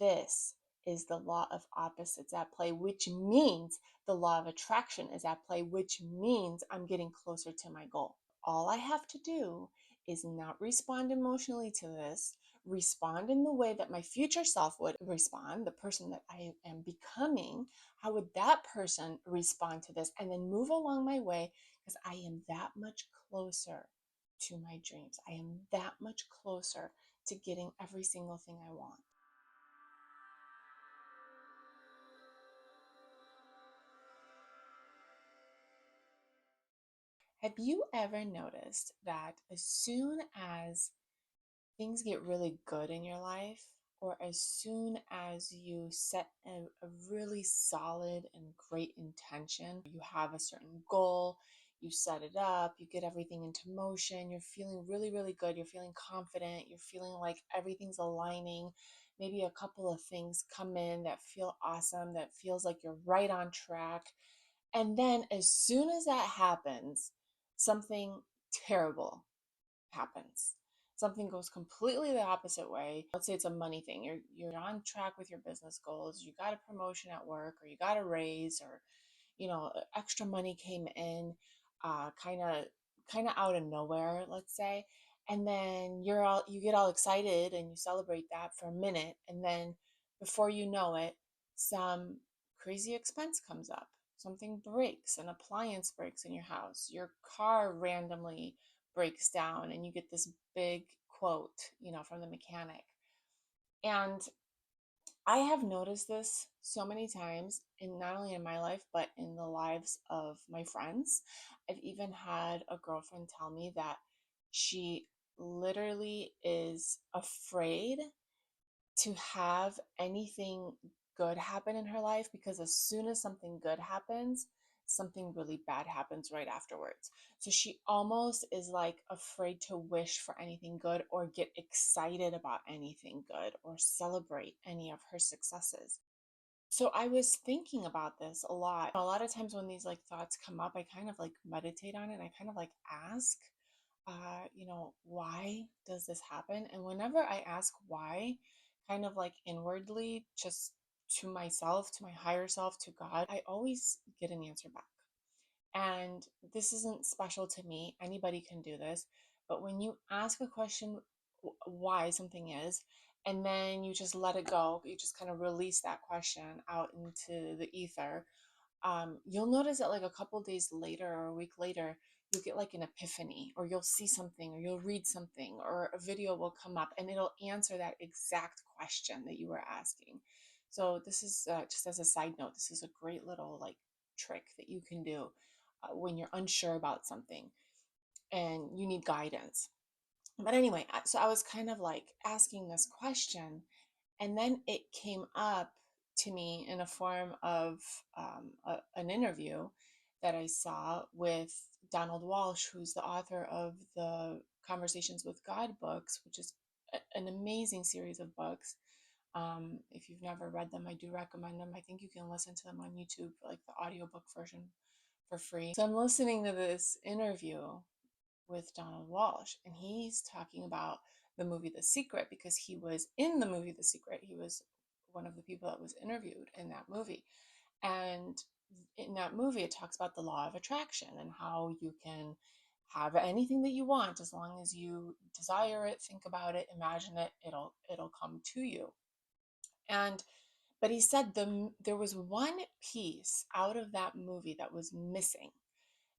this is the law of opposites at play, which means the law of attraction is at play, which means I'm getting closer to my goal. All I have to do is not respond emotionally to this, respond in the way that my future self would respond, the person that I am becoming. How would that person respond to this? And then move along my way, because I am that much closer to my dreams. I am that much closer to getting every single thing I want. Have you ever noticed that as soon as things get really good in your life, or as soon as you set a really solid and great intention, you have a certain goal, you set it up, you get everything into motion, you're feeling really, really good, you're feeling confident, you're feeling like everything's aligning. Maybe a couple of things come in that feel awesome, that feels like you're right on track. And then as soon as that happens, something terrible happens. Something goes completely the opposite way. Let's say it's a money thing. You're on track with your business goals. You got a promotion at work, or you got a raise, or extra money came in, kind of out of nowhere, let's say. And then you get all excited and you celebrate that for a minute, and then before you know it, some crazy expense comes up. Something breaks, an appliance breaks in your house, your car randomly breaks down, and you get this big quote, from the mechanic. And I have noticed this so many times, in not only in my life, but in the lives of my friends. I've even had a girlfriend tell me that she literally is afraid to have anything good happen in her life, because as soon as something good happens, something really bad happens right afterwards. So she almost is like afraid to wish for anything good, or get excited about anything good, or celebrate any of her successes. So I was thinking about this a lot. A lot of times when these like thoughts come up, I kind of like meditate on it, and I kind of like ask, why does this happen? And whenever I ask why, kind of like inwardly, just to myself, to my higher self, to God, I always get an answer back. And this isn't special to me. Anybody can do this. But when you ask a question, why something is, and then you just let it go, you just kind of release that question out into the ether, you'll notice that like a couple days later or a week later, you'll get like an epiphany, or you'll see something, or you'll read something, or a video will come up and it'll answer that exact question that you were asking. So this is just as a side note, this is a great little like trick that you can do when you're unsure about something and you need guidance. But anyway, so I was kind of like asking this question, and then it came up to me in a form of an interview that I saw with Donald Walsh, who's the author of the Conversations with God books, which is an amazing series of books. If you've never read them, I do recommend them. I think you can listen to them on YouTube, like the audiobook version, for free. So I'm listening to this interview with Donald Walsh, and he's talking about the movie The Secret, because he was in the movie The Secret. He was one of the people that was interviewed in that movie. And in that movie, it talks about the law of attraction and how you can have anything that you want as long as you desire it, think about it, imagine it, it'll come to you. And but he said there was one piece out of that movie that was missing,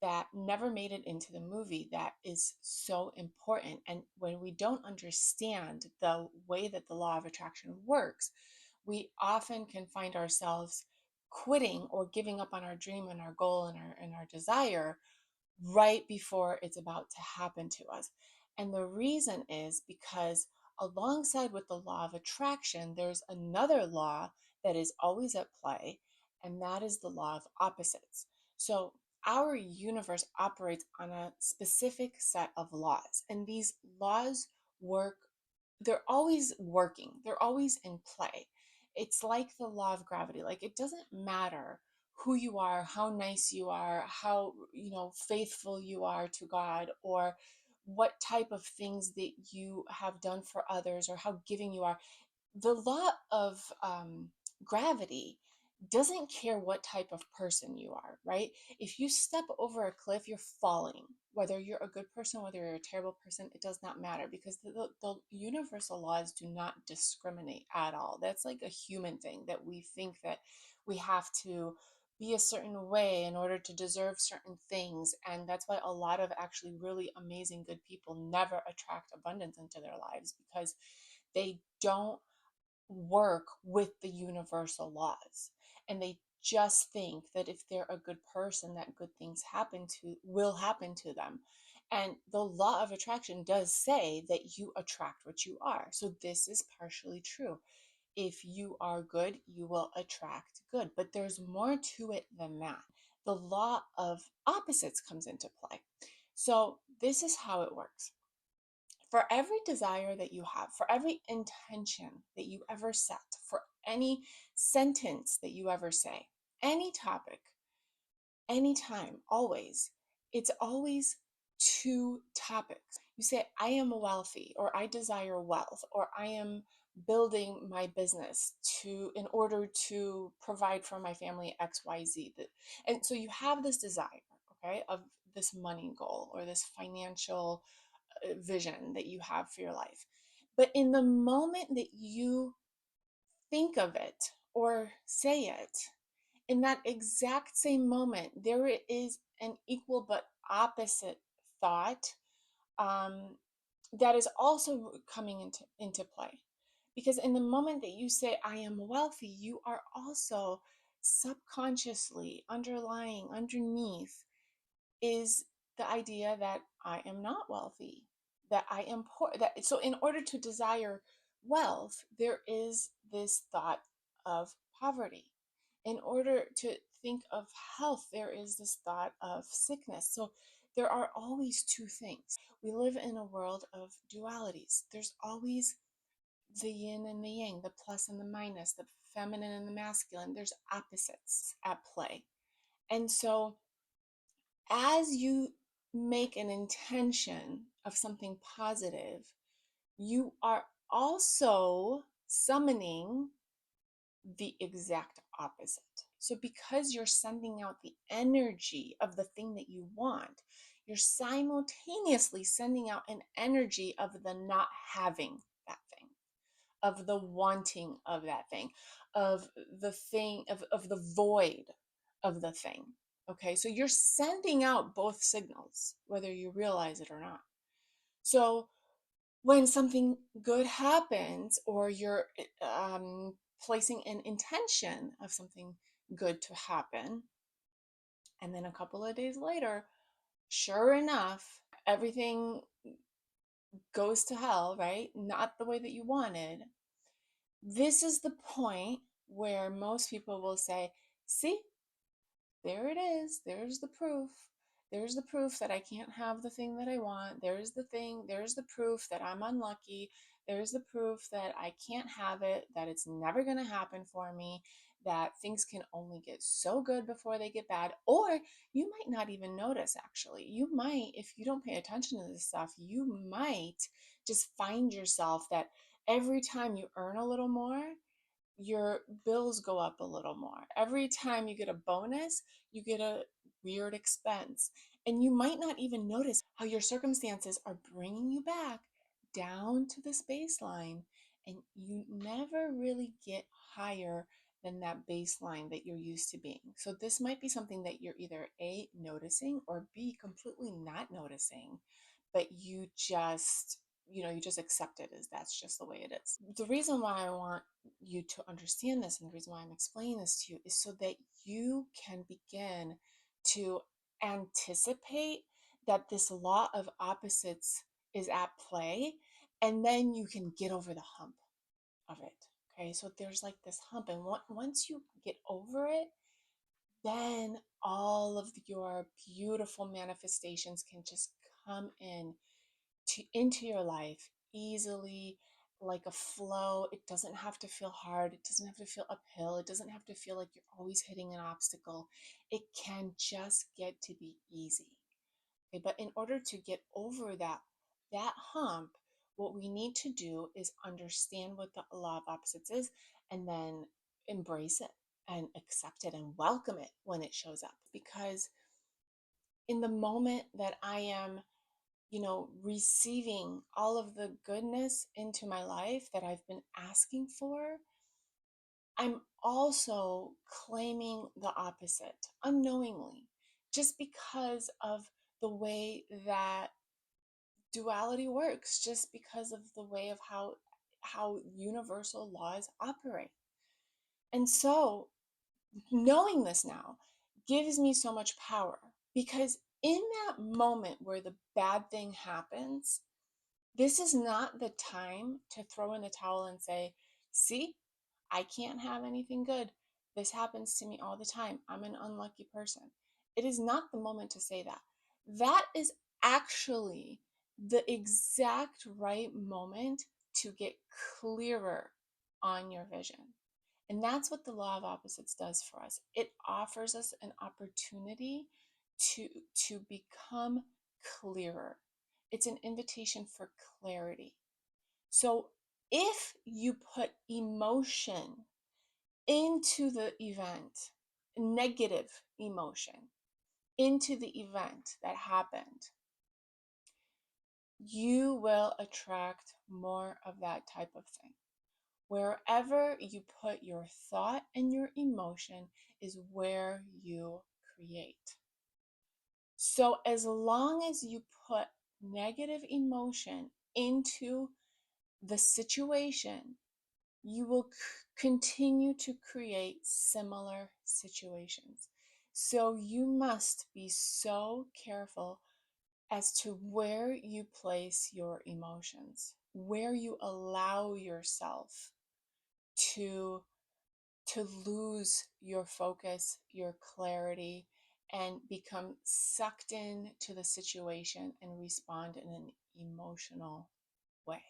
that never made it into the movie, that is so important. And when we don't understand the way that the law of attraction works, we often can find ourselves quitting or giving up on our dream and our goal and our desire right before it's about to happen to us. And the reason is because alongside with the law of attraction, there's another law that is always at play, and that is the law of opposites. So our universe operates on a specific set of laws, and these laws work, they're always working, they're always in play. It's like the law of gravity. Like, it doesn't matter who you are, how nice you are, how, faithful you are to God, or what type of things that you have done for others, or how giving you are. The law of gravity doesn't care what type of person you are, right? If you step over a cliff, you're falling. Whether you're a good person, whether you're a terrible person, it does not matter because the universal laws do not discriminate at all. That's like a human thing that we think that we have to be a certain way in order to deserve certain things. And that's why a lot of actually really amazing, good people never attract abundance into their lives because they don't work with the universal laws, and they just think that if they're a good person that good things happen to will happen to them. And the law of attraction does say that you attract what you are, so this is partially true. If you are good, you will attract good, but there's more to it than that. The law of opposites comes into play. So this is how it works. For every desire that you have, for every intention that you ever set, for any sentence that you ever say, any topic, anytime, always, it's always two topics. You say, I am wealthy, or I desire wealth, or I am building my business to in order to provide for my family XYZ. And so you have this desire, okay, of this money goal or this financial vision that you have for your life. But in the moment that you think of it or say it, in that exact same moment, there is an equal but opposite thought um, that is also coming into play. Because in the moment that you say, I am wealthy, you are also subconsciously underlying underneath is the idea that I am not wealthy, that I am poor. That so in order to desire wealth, there is this thought of poverty. In order to think of health, there is this thought of sickness. So there are always two things. We live in a world of dualities. There's always the yin and the yang, the plus and the minus, the feminine and the masculine. There's opposites at play. And so as you make an intention of something positive, you are also summoning the exact opposite. So, because you're sending out the energy of the thing that you want, you're simultaneously sending out an energy of the not having that thing, of the wanting of that thing, of the thing, of the void of the thing. Okay, so you're sending out both signals, whether you realize it or not. So when something good happens, or you're placing an intention of something good to happen, and then a couple of days later, sure enough, everything goes to hell, right? Not the way that you wanted. This is the point where most people will say, see, there it is. There's the proof. There's the proof that I can't have the thing that I want. There's the thing. There's the proof that I'm unlucky. There's the proof that I can't have it, that it's never going to happen for me, that things can only get so good before they get bad. Or you might not even notice, actually. You might, if you don't pay attention to this stuff, you might just find yourself that every time you earn a little more, your bills go up a little more. Every time you get a bonus, you get a weird expense. And you might not even notice how your circumstances are bringing you back down to this baseline. And you never really get higher than that baseline that you're used to being. So, this might be something that you're either A, noticing, or B, completely not noticing, but you just accept it as that's just the way it is. The reason why I want you to understand this, and the reason why I'm explaining this to you, is so that you can begin to anticipate that this law of opposites is at play, and then you can get over the hump of it. Okay, so there's like this hump, and once you get over it, then all of your beautiful manifestations can just come into your life easily, like a flow. It doesn't have to feel hard. It doesn't have to feel uphill. It doesn't have to feel like you're always hitting an obstacle. It can just get to be easy. Okay, but in order to get over that hump, what we need to do is understand what the law of opposites is and then embrace it and accept it and welcome it when it shows up. Because in the moment that I am, receiving all of the goodness into my life that I've been asking for, I'm also claiming the opposite unknowingly, just because of the way that duality works, just because of the way of how universal laws operate. And so knowing this now gives me so much power, because in that moment where the bad thing happens, this is not the time to throw in the towel and say, see, I can't have anything good. This happens to me all the time. I'm an unlucky person. It is not the moment to say that. That is actually the exact right moment to get clearer on your vision. And that's what the law of opposites does for us. It offers us an opportunity to, to become clearer. It's an invitation for clarity. So if you put emotion into the event, negative emotion into the event that happened, you will attract more of that type of thing. Wherever you put your thought and your emotion is where you create. So as long as you put negative emotion into the situation, you will continue to create similar situations. So you must be so careful as to where you place your emotions, where you allow yourself to lose your focus, your clarity, and become sucked into the situation and respond in an emotional way.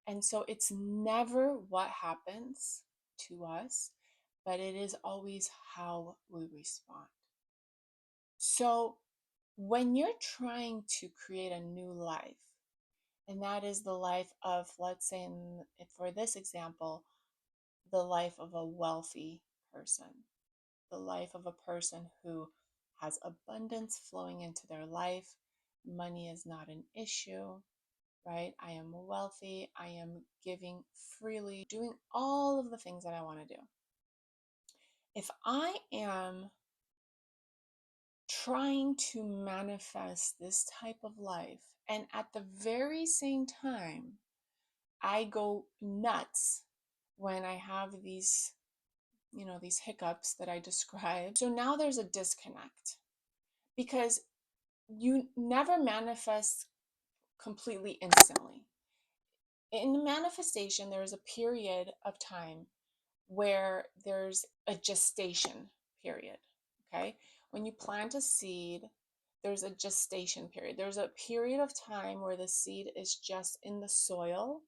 And so it's never what happens to us, but it is always how we respond. So when you're trying to create a new life, and that is the life of, let's say, for this example, the life of a wealthy person, the life of a person who has abundance flowing into their life. Money is not an issue, right? I am wealthy. I am giving freely, doing all of the things that I want to do. If I am trying to manifest this type of life, and at the very same time, I go nuts when I have these these hiccups that I described. So now there's a disconnect, because you never manifest completely instantly. In manifestation, there is a period of time where there's a gestation period. Okay. When you plant a seed, there's a gestation period. There's a period of time where the seed is just in the soil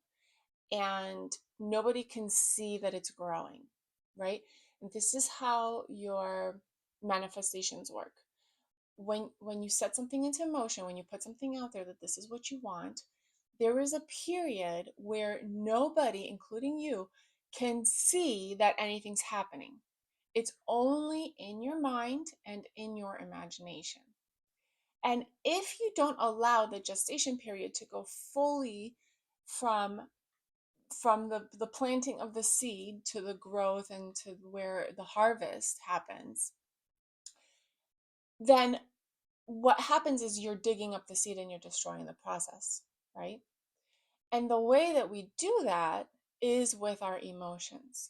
and nobody can see that it's growing, right? And this is how your manifestations work. When you set something into motion, when you put something out there that this is what you want, there is a period where nobody, including you, can see that anything's happening. It's only in your mind and in your imagination. And if you don't allow the gestation period to go fully from the planting of the seed to the growth and to where the harvest happens, then what happens is you're digging up the seed and you're destroying the process, right? And the way that we do that is with our emotions.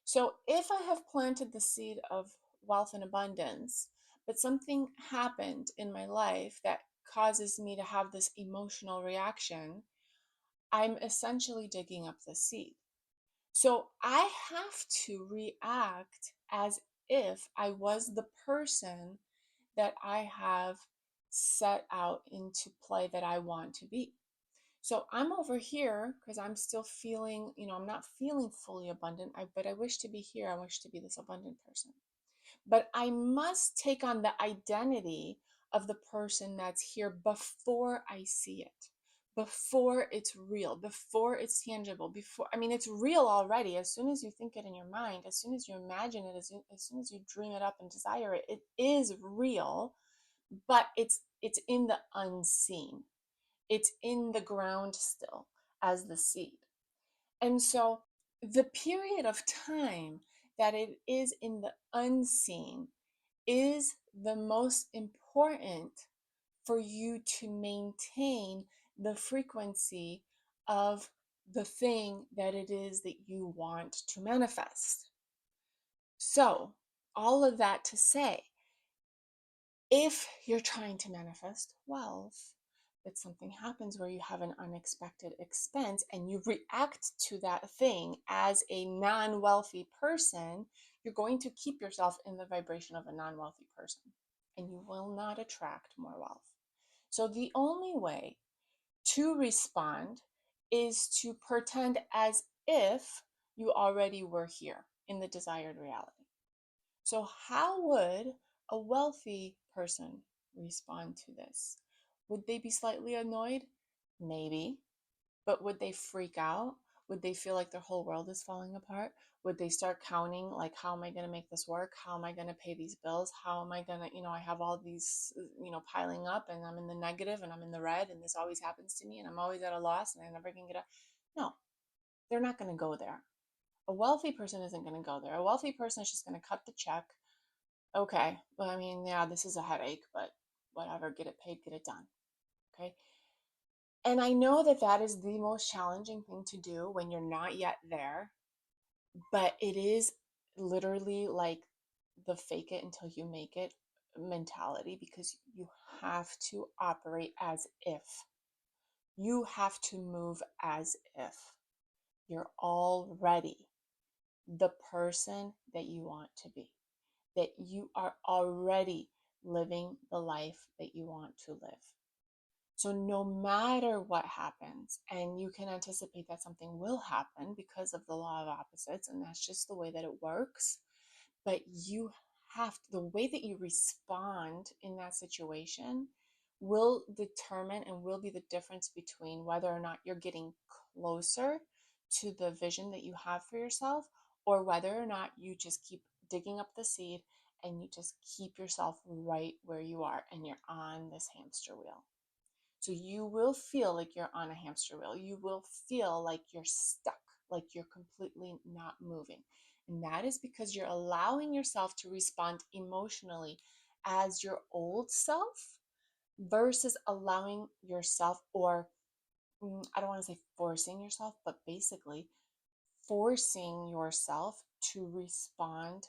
So if I have planted the seed of wealth and abundance, but something happened in my life that causes me to have this emotional reaction, I'm essentially digging up the seed. So I have to react as if I was the person that I have set out into play that I want to be. So I'm over here because I'm still feeling, I'm not feeling fully abundant, but I wish to be here. I wish to be this abundant person. But I must take on the identity of the person that's here before I see it, before it's real, before it's tangible, before, I mean, it's real already. As soon as you think it in your mind, as soon as you imagine it, as soon as you dream it up and desire it, it is real, but it's in the unseen. It's in the ground still as the seed. And so the period of time that it is in the unseen is the most important for you to maintain the frequency of the thing that it is that you want to manifest. So, all of that to say, if you're trying to manifest wealth, but something happens where you have an unexpected expense and you react to that thing as a non wealthy person, you're going to keep yourself in the vibration of a non wealthy person and you will not attract more wealth. So, the only way to respond is to pretend as if you already were here in the desired reality. So, how would a wealthy person respond to this? Would they be slightly annoyed? Maybe. But would they freak out? Would they feel like their whole world is falling apart? Would they start counting, like, how am I going to make this work? How am I going to pay these bills? How am I going to, I have all these, piling up and I'm in the negative and I'm in the red and this always happens to me and I'm always at a loss and I never can get out. No, they're not going to go there. A wealthy person isn't going to go there. A wealthy person is just going to cut the check. Okay, well, I mean, yeah, this is a headache, but whatever, get it paid, get it done. Okay. And I know that that is the most challenging thing to do when you're not yet there, but it is literally like the fake it until you make it mentality because you have to operate as if. You have to move as if you're already the person that you want to be, that you are already living the life that you want to live. So, no matter what happens, and you can anticipate that something will happen because of the law of opposites, and that's just the way that it works. But you the way that you respond in that situation will determine and will be the difference between whether or not you're getting closer to the vision that you have for yourself or whether or not you just keep digging up the seed and you just keep yourself right where you are and you're on this hamster wheel. So you will feel like you're on a hamster wheel. You will feel like you're stuck, like you're completely not moving. And that is because you're allowing yourself to respond emotionally as your old self versus allowing yourself, or I don't want to say forcing yourself, but basically forcing yourself to respond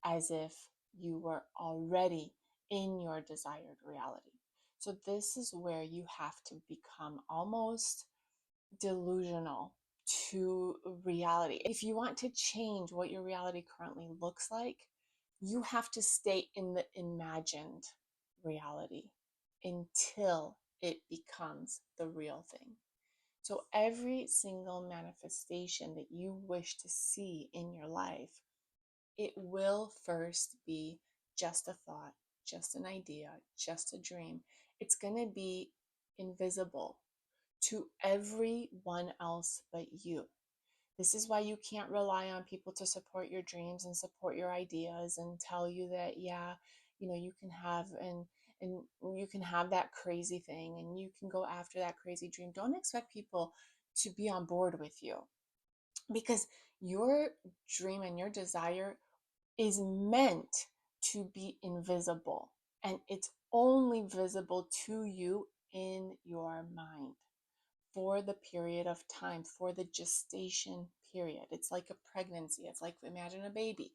as if you were already in your desired reality. So, this is where you have to become almost delusional to reality. If you want to change what your reality currently looks like, you have to stay in the imagined reality until it becomes the real thing. So, every single manifestation that you wish to see in your life, it will first be just a thought, just an idea, just a dream. It's going to be invisible to everyone else but you. This is why you can't rely on people to support your dreams and support your ideas and tell you that, yeah, you can have and you can have that crazy thing and you can go after that crazy dream. Don't expect people to be on board with you because your dream and your desire is meant to be invisible and it's only visible to you in your mind for the period of time, for the gestation period. It's like a pregnancy. It's like, imagine a baby.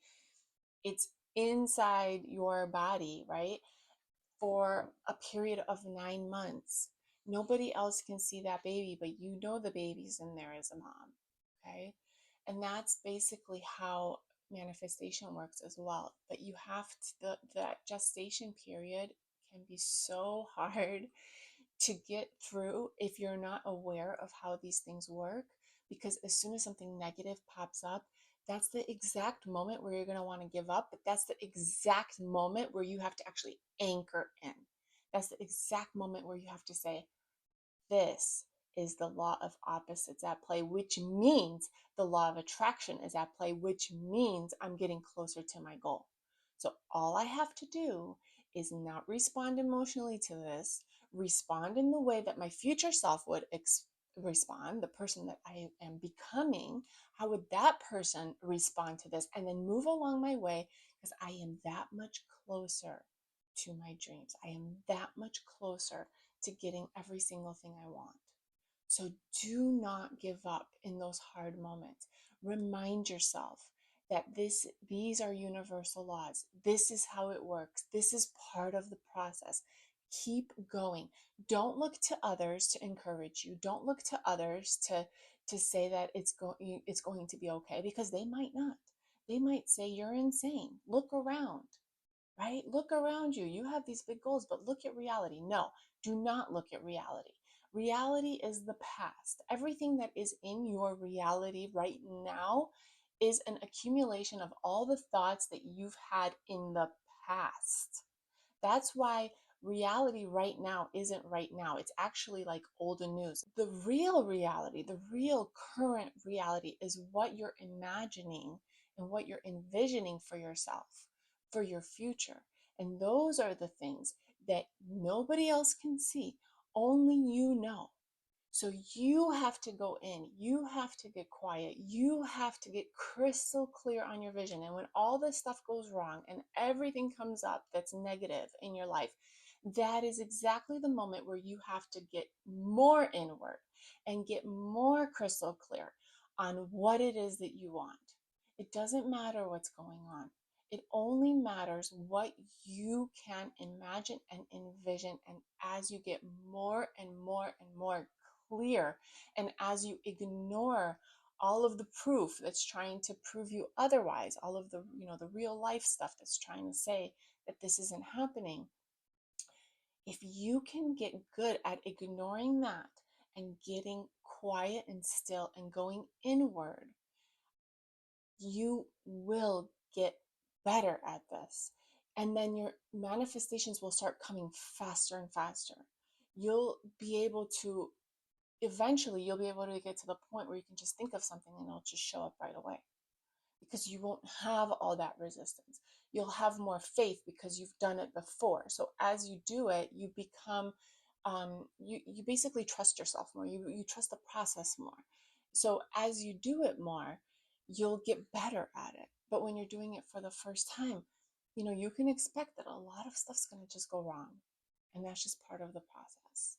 It's inside your body, right? For a period of 9 months. Nobody else can see that baby, but you know the baby's in there as a mom. Okay. And that's basically how manifestation works as well. But you have to, that gestation period can be so hard to get through if you're not aware of how these things work. Because as soon as something negative pops up, that's the exact moment where you're going to want to give up, but that's the exact moment where you have to actually anchor in. That's the exact moment where you have to say, this is the law of opposites at play, which means the law of attraction is at play, which means I'm getting closer to my goal. So all I have to do is not respond emotionally to this, respond in the way that my future self would respond, the person that I am becoming. How would that person respond to this? And then move along my way, because I am that much closer to my dreams. I am that much closer to getting every single thing I want. So do not give up in those hard moments. Remind yourself that these are universal laws. This is how it works. This is part of the process. Keep going. Don't look to others to encourage you. Don't look to others to say that it's going to be okay, because they might not. They might say you're insane. Look around, right? Look around you. You have these big goals, but look at reality. No, do not look at reality. Reality is the past. Everything that is in your reality right now is an accumulation of all the thoughts that you've had in the past. That's why reality right now isn't right now. It's actually like old news. The real reality, the real current reality is what you're imagining and what you're envisioning for yourself, for your future. And those are the things that nobody else can see, only you know. So you have to go in, you have to get quiet, you have to get crystal clear on your vision. And when all this stuff goes wrong and everything comes up that's negative in your life, that is exactly the moment where you have to get more inward and get more crystal clear on what it is that you want. It doesn't matter what's going on. It only matters what you can imagine and envision. And as you get more and more and more clear, and as you ignore all of the proof that's trying to prove you otherwise, all of the, the real life stuff that's trying to say that this isn't happening, if you can get good at ignoring that and getting quiet and still and going inward, you will get better at this. And then your manifestations will start coming faster and faster. You'll be able to Eventually you'll be able to get to the point where you can just think of something and it'll just show up right away, because you won't have all that resistance. You'll have more faith because you've done it before. So as you do it, you become, you basically trust yourself more. You trust the process more. So as you do it more, you'll get better at it. But when you're doing it for the first time, you can expect that a lot of stuff's going to just go wrong. And that's just part of the process.